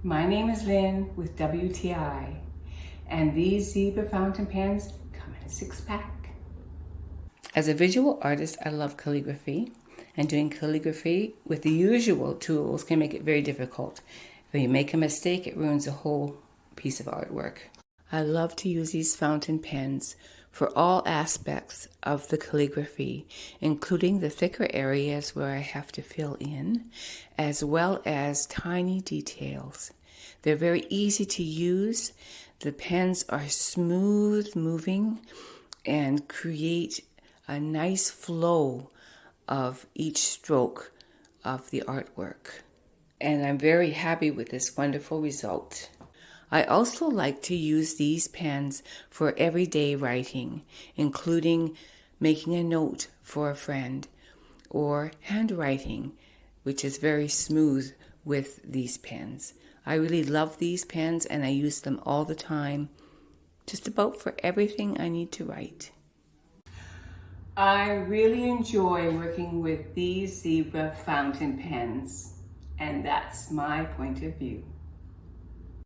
My name is Lynn with WTI, and these zebra fountain pens come in a 6-pack. As a visual artist, I love calligraphy, and doing calligraphy with the usual tools can make it very difficult. If you make a mistake, it ruins a whole piece of artwork. I love to use these fountain pens for all aspects of the calligraphy, including the thicker areas where I have to fill in, as well as tiny details. They're very easy to use. The pens are smooth moving and create a nice flow of each stroke of the artwork. And I'm very happy with this wonderful result. I also like to use these pens for everyday writing, including making a note for a friend or handwriting, which is very smooth with these pens. I really love these pens and I use them all the time, just about for everything I need to write. I really enjoy working with these zebra fountain pens, and that's my point of view.